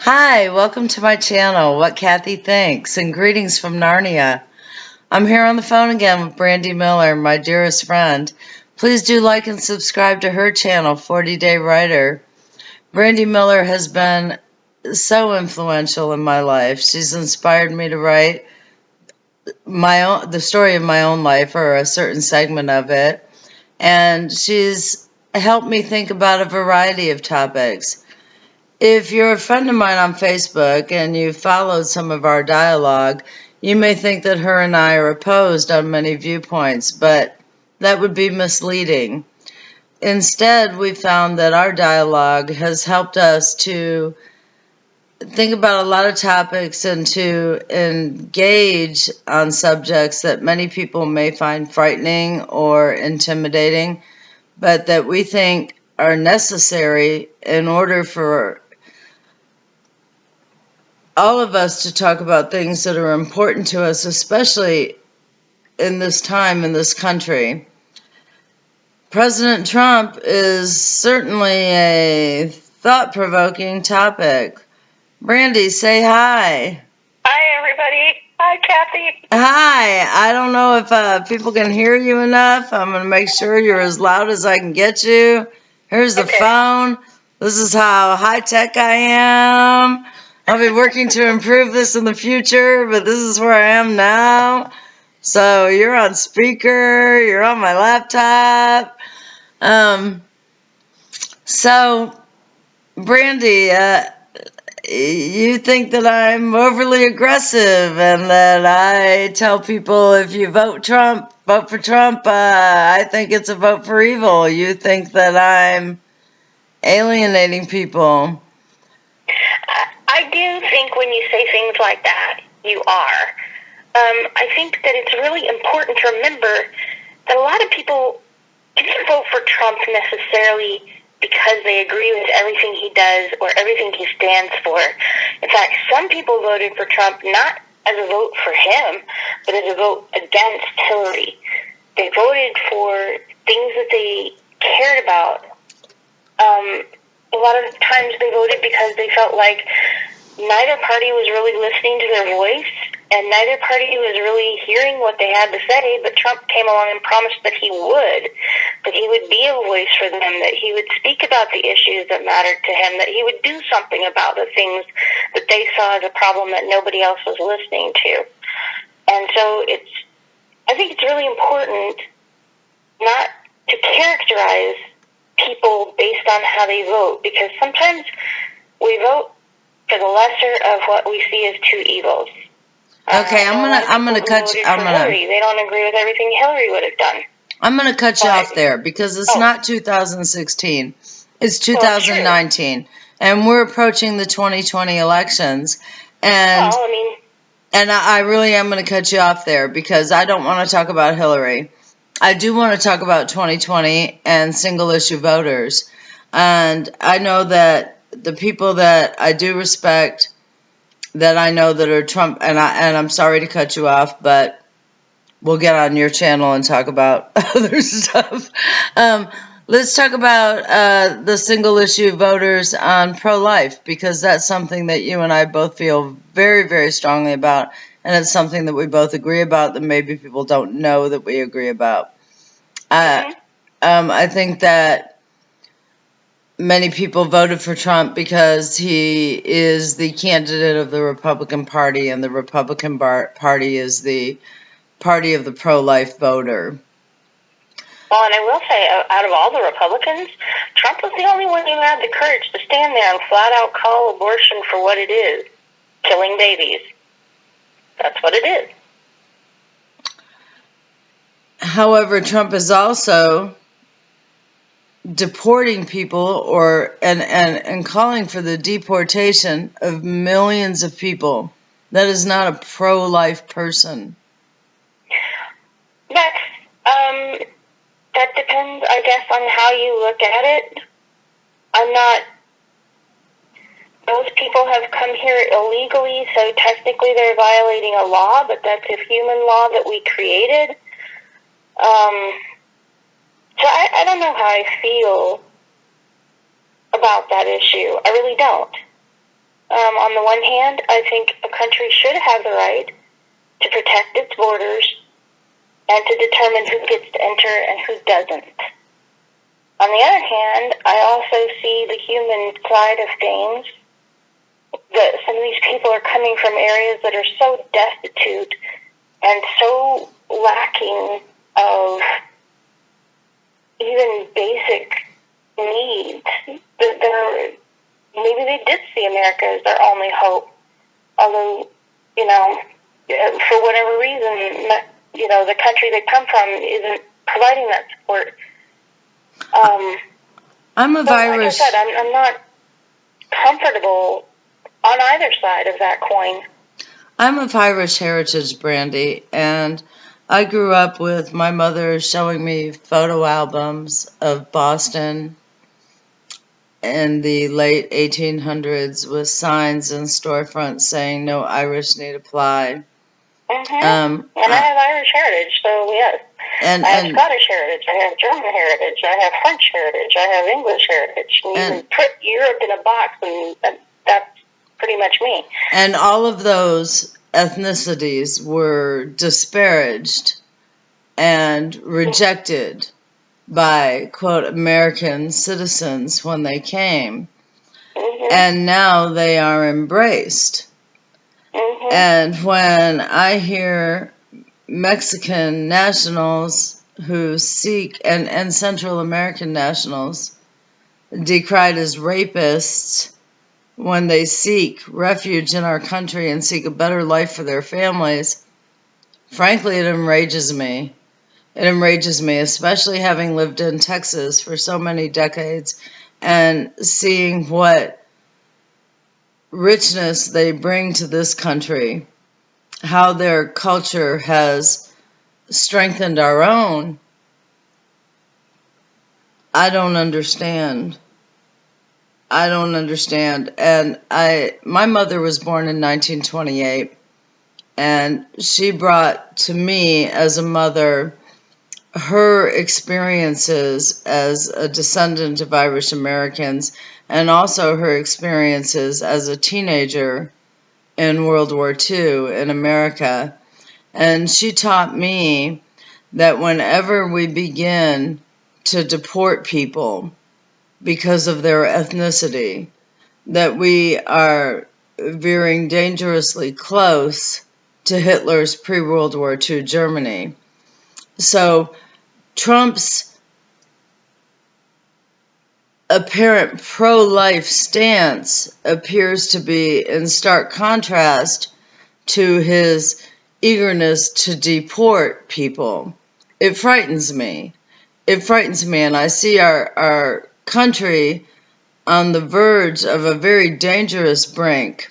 Hi, welcome to my channel, What Kathy Thinks, and greetings from Narnia. I'm here on the phone again with Brandy Miller, my dearest friend. Please do like and subscribe to her channel, 40 Day Writer. Brandy Miller has been so influential in my life. She's inspired me to write the story of my own life, or a certain segment of it, and she's helped me think about a variety of topics. If you're a friend of mine on Facebook and you followed some of our dialogue, you may think that her and I are opposed on many viewpoints, but that would be misleading. Instead, we found that our dialogue has helped us to think about a lot of topics and to engage on subjects that many people may find frightening or intimidating, but that we think are necessary in order for all of us to talk about things that are important to us, especially in this time in this country. President Trump is certainly a thought-provoking topic. Brandy, say hi. Hi, everybody. Hi, Kathy. Hi. I don't know if people can hear you enough. I'm going to make sure you're as loud as I can get you. Here's the phone. This is how high-tech I am. I'll be working to improve this in the future, but this is where I am now. So you're on speaker, you're on my laptop. So, Brandy, you think that I'm overly aggressive and that I tell people if you vote for Trump, I think it's a vote for evil. You think that I'm alienating people. I do think when you say things like that, you are. I think that it's really important to remember that a lot of people didn't vote for Trump necessarily because they agree with everything he does or everything he stands for. In fact, some people voted for Trump not as a vote for him, but as a vote against Hillary. They voted for things that they cared about. A lot of times they voted because they felt like neither party was really listening to their voice, and neither party was really hearing what they had to say, but Trump came along and promised that he would be a voice for them, that he would speak about the issues that mattered to him, that he would do something about the things that they saw as a problem that nobody else was listening to. And so I think it's really important not to characterize people based on how they vote, because sometimes we vote for the lesser of what we see as two evils. Okay, I'm gonna cut you. They don't agree with everything Hillary would have done. I'm gonna cut you off there because it's not 2016. It's 2019, and we're approaching the 2020 elections. And I really am going to cut you off there because I don't want to talk about Hillary. I do want to talk about 2020 and single-issue voters. And I know that the people that I do respect, that I know that are Trump, and I'm sorry to cut you off, but we'll get on your channel and talk about other stuff. Let's talk about the single-issue voters on pro-life, because that's something that you and I both feel very, very strongly about, and it's something that we both agree about that maybe people don't know that we agree about. I think that many people voted for Trump because he is the candidate of the Republican Party, and the Republican Party is the party of the pro-life voter. Well, and I will say, out of all the Republicans, Trump was the only one who had the courage to stand there and flat out call abortion for what it is, killing babies. That's what it is. However, Trump is also deporting people and calling for the deportation of millions of people. That is not a pro-life person. That depends, I guess, on how you look at it. Those people have come here illegally, so technically they're violating a law, but that's a human law that we created. So I don't know how I feel about that issue. I really don't. On the one hand, I think a country should have the right to protect its borders and to determine who gets to enter and who doesn't. On the other hand, I also see the human side of things. That some of these people are coming from areas that are so destitute and so lacking of even basic needs that maybe they did see America as their only hope. Although, for whatever reason, the country they come from isn't providing that support. I'm of Irish. Like I said, I'm not comfortable on either side of that coin. I'm of Irish heritage, Brandy, and I grew up with my mother showing me photo albums of Boston in the late 1800s with signs and storefronts saying no Irish need apply. And I have Irish heritage, so yes. I have Scottish heritage, I have German heritage, I have French heritage, I have English heritage. You can put Europe in a box, and that's pretty much me. And all of those ethnicities were disparaged and rejected by, quote, American citizens when they came. And now they are embraced. And when I hear Mexican nationals who seek, and Central American nationals decried as rapists when they seek refuge in our country and seek a better life for their families, frankly, it enrages me. It enrages me, especially having lived in Texas for so many decades and seeing what richness they bring to this country, how their culture has strengthened our own. I don't understand. And my mother was born in 1928, and she brought to me as a mother her experiences as a descendant of Irish Americans and also her experiences as a teenager in World War II in America. And she taught me that whenever we begin to deport people because of their ethnicity, that we are veering dangerously close to Hitler's pre-World War II Germany. So Trump's apparent pro-life stance appears to be in stark contrast to his eagerness to deport people. It frightens me. And I see our country on the verge of a very dangerous brink.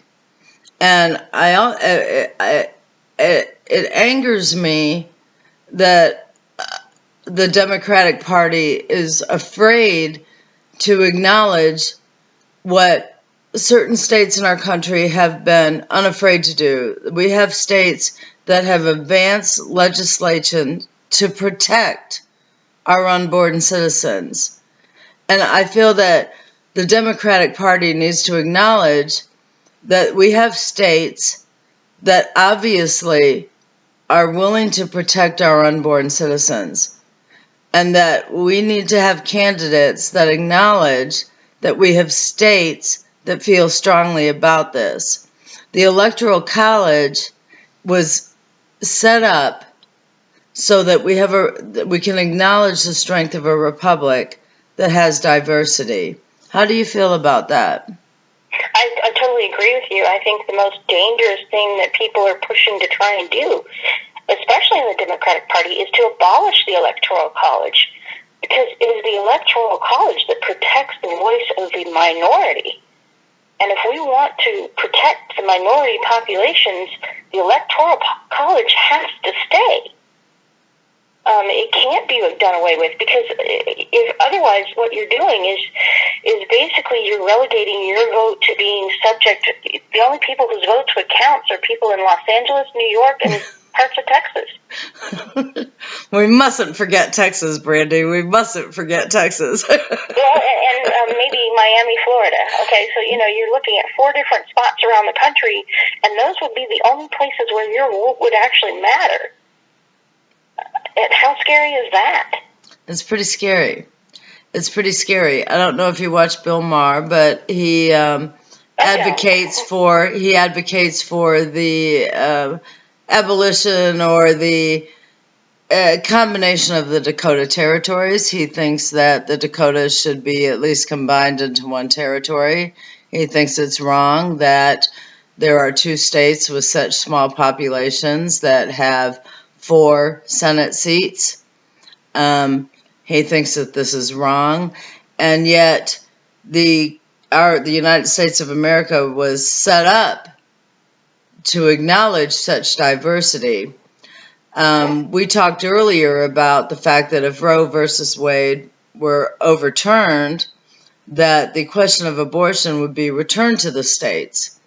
And it angers me that the Democratic Party is afraid to acknowledge what certain states in our country have been unafraid to do. We have states that have advanced legislation to protect our unborn citizens. And I feel that the Democratic Party needs to acknowledge that we have states that obviously are willing to protect our unborn citizens, and that we need to have candidates that acknowledge that we have states that feel strongly about this. The Electoral College was set up so that we can acknowledge the strength of a republic that has diversity. How do you feel about that? I totally agree with you. I think the most dangerous thing that people are pushing to try and do, especially in the Democratic Party, is to abolish the Electoral College, because it is the Electoral College that protects the voice of the minority. And if we want to protect the minority populations, the Electoral College has to stay. It can't be done away with, because if otherwise what you're doing is basically you're relegating your vote to being subject to, the only people whose votes would count are people in Los Angeles, New York, and parts of Texas. We mustn't forget Texas, Brandy. We mustn't forget Texas. Well, and maybe Miami, Florida. Okay, so, you're looking at 4 different spots around the country, and those would be the only places where your vote would actually matter. And how scary is that? It's pretty scary. It's pretty scary. I don't know if you watch Bill Maher, but he advocates for the abolition or the combination of the Dakota territories. He thinks that the Dakotas should be at least combined into one territory. He thinks it's wrong that there are 2 states with such small populations that have 4 Senate seats. He thinks that this is wrong, and yet the United States of America was set up to acknowledge such diversity. We talked earlier about the fact that if Roe versus Wade were overturned, that the question of abortion would be returned to the states.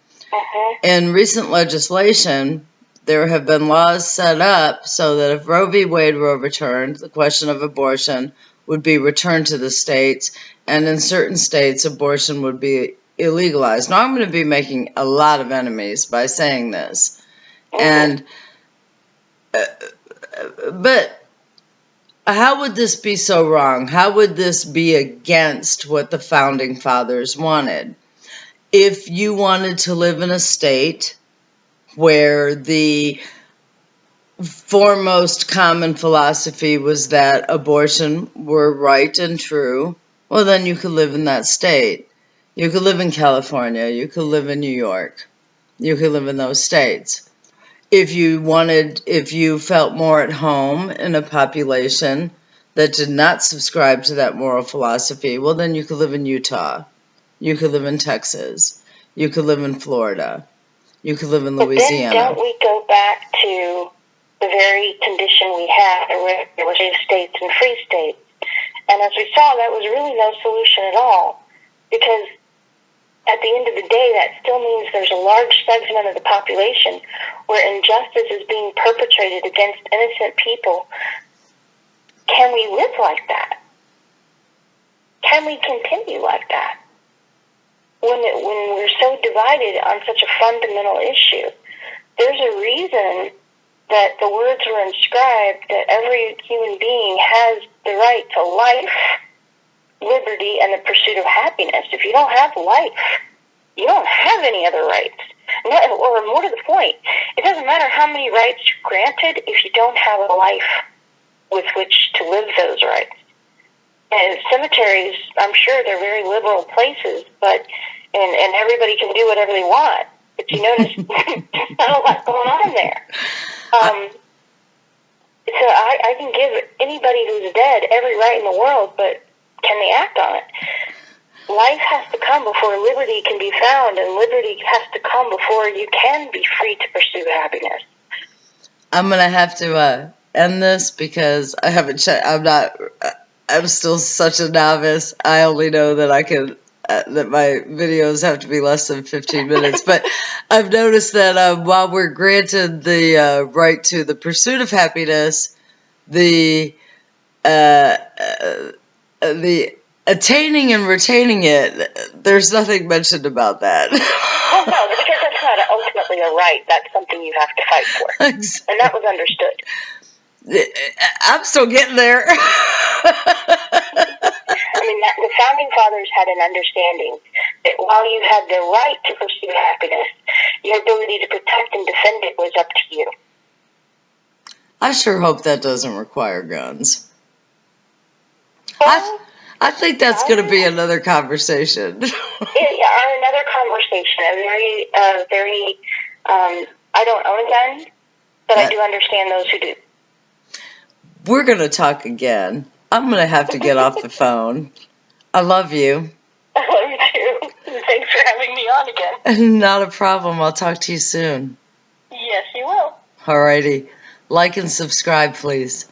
In recent legislation, there have been laws set up so that if Roe v. Wade were overturned, the question of abortion would be returned to the states, and in certain states, abortion would be illegalized. Now, I'm going to be making a lot of enemies by saying this, but how would this be so wrong? How would this be against what the Founding Fathers wanted? If you wanted to live in a state where the foremost common philosophy was that abortion were right and true, well, then you could live in that state. You could live in California. You could live in New York. You could live in those states. If you felt more at home in a population that did not subscribe to that moral philosophy, well, then you could live in Utah. You could live in Texas. You could live in Florida. You could live in Louisiana. But then don't we go back to the very condition we had where there were slave states and free states? And as we saw, that was really no solution at all, because at the end of the day, that still means there's a large segment of the population where injustice is being perpetrated against innocent people. Can we live like that? Can we continue like that? When we're so divided on such a fundamental issue, there's a reason that the words were inscribed that every human being has the right to life, liberty, and the pursuit of happiness. If you don't have life, you don't have any other rights. Or more to the point, it doesn't matter how many rights you're granted if you don't have a life with which to live those rights. And cemeteries, I'm sure they're very liberal places, but and everybody can do whatever they want. But you notice there's not a lot going on there. So I can give anybody who's dead every right in the world, but can they act on it? Life has to come before liberty can be found, and liberty has to come before you can be free to pursue happiness. I'm going to have to end this because I haven't checked. I'm still such a novice. I only know that that my videos have to be less than 15 minutes. But I've noticed that while we're granted the right to the pursuit of happiness, the attaining and retaining it, there's nothing mentioned about that. Oh, no, because that's not ultimately a right. That's something you have to fight for. Exactly. And that was understood. I'm still getting there. I mean, the Founding Fathers had an understanding that while you had the right to pursue happiness, your ability to protect and defend it was up to you. I sure hope that doesn't require guns. I think that's going to be another conversation. Another conversation. I don't own a gun, but I do understand those who do. We're going to talk again. I'm going to have to get off the phone. I love you. I love you too. Thanks for having me on again. Not a problem. I'll talk to you soon. Yes, you will. Alrighty. Like and subscribe, please.